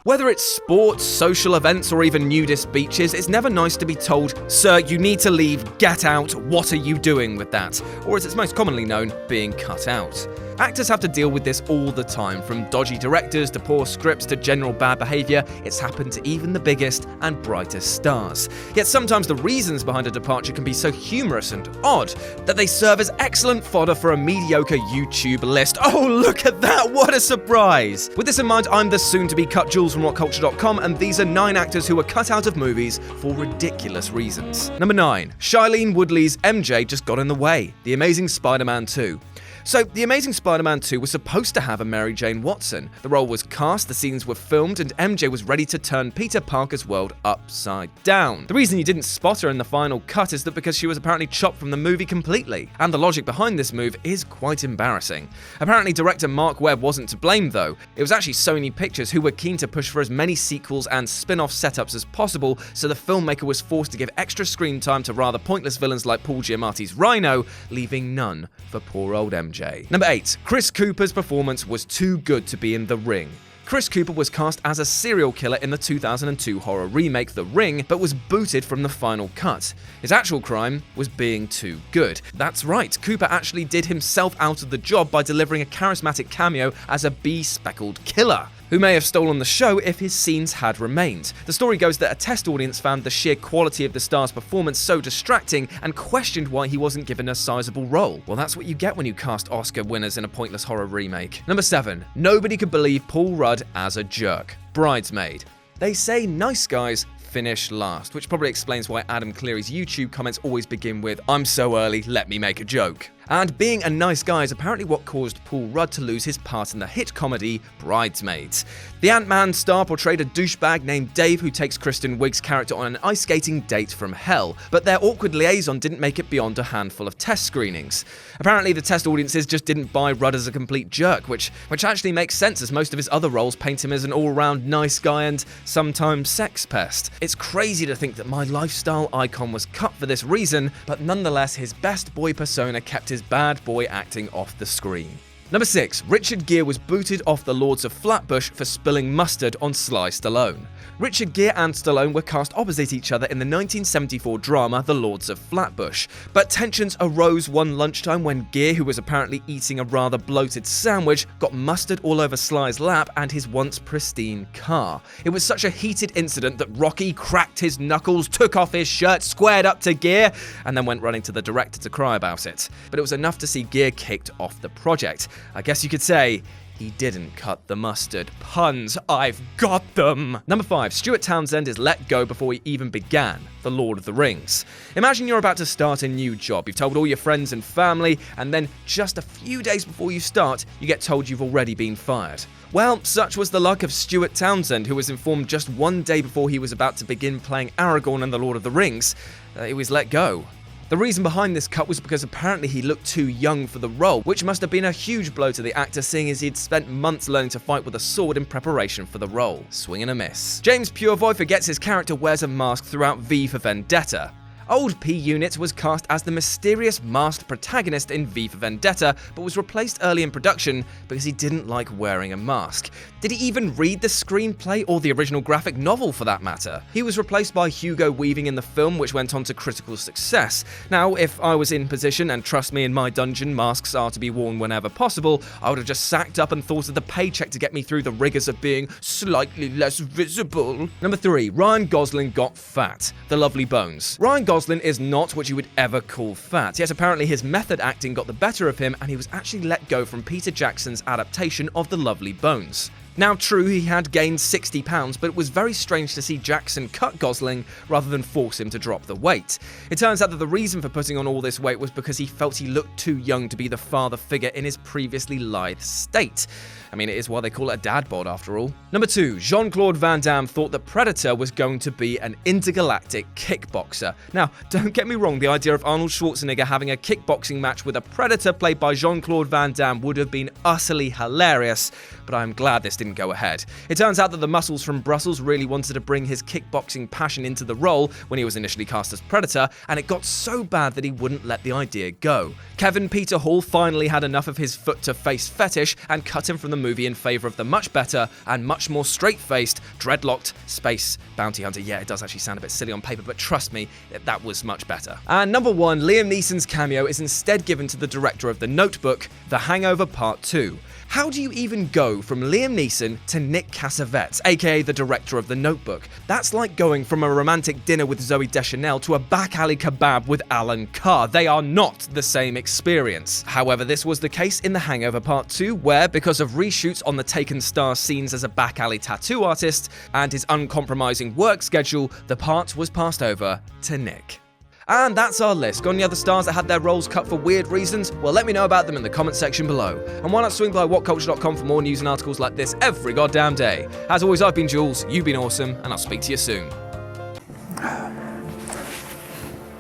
Whether it's sports, social events, or even nudist beaches, it's never nice to be told, "Sir, you need to leave, get out, what are you doing with that?" Or as it's most commonly known, being cut out. Actors have to deal with this all the time, from dodgy directors to poor scripts to general bad behaviour. It's happened to even the biggest and brightest stars. Yet sometimes the reasons behind a departure can be so humorous and odd that they serve as excellent fodder for a mediocre YouTube list. Oh, look at that, what a surprise! With this in mind, I'm the soon-to-be cut Jules from Whatculture.com, and these are 9 actors who were cut out of movies for ridiculous reasons. Number 9. Shailene Woodley's MJ just got in the way. The Amazing Spider-Man 2. So, The Amazing Spider-Man 2 was supposed to have a Mary Jane Watson. The role was cast, the scenes were filmed, and MJ was ready to turn Peter Parker's world upside down. The reason you didn't spot her in the final cut is that because she was apparently chopped from the movie completely. And the logic behind this move is quite embarrassing. Apparently, director Mark Webb wasn't to blame though. It was actually Sony Pictures who were keen to push for as many sequels and spin-off setups as possible, so the filmmaker was forced to give extra screen time to rather pointless villains like Paul Giamatti's Rhino, leaving none for poor old MJ. Number 8. Chris Cooper's performance was too good to be in The Ring. Chris Cooper was cast as a serial killer in the 2002 horror remake The Ring, but was booted from the final cut. His actual crime was being too good. That's right, Cooper actually did himself out of the job by delivering a charismatic cameo as a bespectacled killer, who may have stolen the show if his scenes had remained. The story goes that a test audience found the sheer quality of the star's performance so distracting and questioned why he wasn't given a sizable role. Well, that's what you get when you cast Oscar winners in a pointless horror remake. Number 7. Nobody could believe Paul Rudd as a jerk. Bridesmaid. They say nice guys finish last, which probably explains why Adam Cleary's YouTube comments always begin with, "I'm so early, let me make a joke." And being a nice guy is apparently what caused Paul Rudd to lose his part in the hit comedy Bridesmaids. The Ant-Man star portrayed a douchebag named Dave who takes Kristen Wiig's character on an ice-skating date from hell, but their awkward liaison didn't make it beyond a handful of test screenings. Apparently the test audiences just didn't buy Rudd as a complete jerk, which actually makes sense as most of his other roles paint him as an all-round nice guy and sometimes sex pest. It's crazy to think that my lifestyle icon was cut for this reason, but nonetheless his best boy persona kept his bad boy acting off the screen. Number 6. Richard Gere was booted off the Lords of Flatbush for spilling mustard on Sly Stallone. Richard Gere and Stallone were cast opposite each other in the 1974 drama The Lords of Flatbush. But tensions arose one lunchtime when Gere, who was apparently eating a rather bloated sandwich, got mustard all over Sly's lap and his once pristine car. It was such a heated incident that Rocky cracked his knuckles, took off his shirt, squared up to Gere, and then went running to the director to cry about it. But it was enough to see Gere kicked off the project. I guess you could say he didn't cut the mustard. Puns, I've got them! Number 5. Stuart Townsend is let go before he even began The Lord of the Rings. Imagine you're about to start a new job. You've told all your friends and family, and then just a few days before you start, you get told you've already been fired. Well, such was the luck of Stuart Townsend, who was informed just one day before he was about to begin playing Aragorn in The Lord of the Rings that he was let go. The reason behind this cut was because apparently he looked too young for the role, which must have been a huge blow to the actor, seeing as he'd spent months learning to fight with a sword in preparation for the role. Swing and a miss. James Purefoy forgets his character wears a mask throughout V for Vendetta. Old P. Unit was cast as the mysterious masked protagonist in V for Vendetta, but was replaced early in production because he didn't like wearing a mask. Did he even read the screenplay or the original graphic novel for that matter? He was replaced by Hugo Weaving in the film, which went on to critical success. Now, if I was in position, and trust me, in my dungeon, masks are to be worn whenever possible, I would have just sacked up and thought of the paycheck to get me through the rigors of being slightly less visible. Number 3. Ryan Gosling got fat. The Lovely Bones. Ryan Gosling is not what you would ever call fat, yet apparently his method acting got the better of him and he was actually let go from Peter Jackson's adaptation of The Lovely Bones. Now true, he had gained 60 pounds, but it was very strange to see Jackson cut Gosling rather than force him to drop the weight. It turns out that the reason for putting on all this weight was because he felt he looked too young to be the father figure in his previously lithe state. I mean, it is why they call it a dad bod after all. Number 2. Jean-Claude Van Damme thought that Predator was going to be an intergalactic kickboxer. Now, don't get me wrong, the idea of Arnold Schwarzenegger having a kickboxing match with a Predator played by Jean-Claude Van Damme would have been utterly hilarious, but I'm glad this didn't didn't go ahead. It turns out that the muscles from Brussels really wanted to bring his kickboxing passion into the role when he was initially cast as Predator, and it got so bad that he wouldn't let the idea go. Kevin Peter Hall finally had enough of his foot-to-face fetish and cut him from the movie in favour of the much better and much more straight-faced, dreadlocked space bounty hunter. Yeah, it does actually sound a bit silly on paper, but trust me, that was much better. And number 1, Liam Neeson's cameo is instead given to the director of The Notebook, The Hangover Part 2. How do you even go from Liam Neeson to Nick Cassavetes, aka the director of The Notebook? That's like going from a romantic dinner with Zooey Deschanel to a back alley kebab with Alan Carr. They are not the same experience. However, this was the case in The Hangover Part 2, where, because of reshoots on the Taken star scenes as a back alley tattoo artist and his uncompromising work schedule, the part was passed over to Nick. And that's our list. Got any other stars that had their roles cut for weird reasons? Well, let me know about them in the comment section below. And why not swing by Whatculture.com for more news and articles like this every goddamn day. As always, I've been Jules, you've been awesome, and I'll speak to you soon.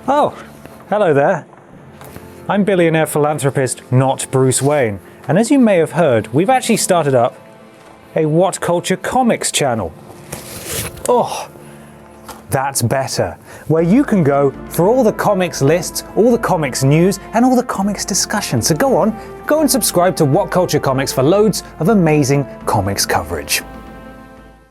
Oh, hello there. I'm billionaire philanthropist, not Bruce Wayne. And as you may have heard, we've actually started up a Whatculture comics channel. Oh, that's better. Where you can go for all the comics lists, all the comics news, and all the comics discussion. So go and subscribe to Whatculture Comics for loads of amazing comics coverage.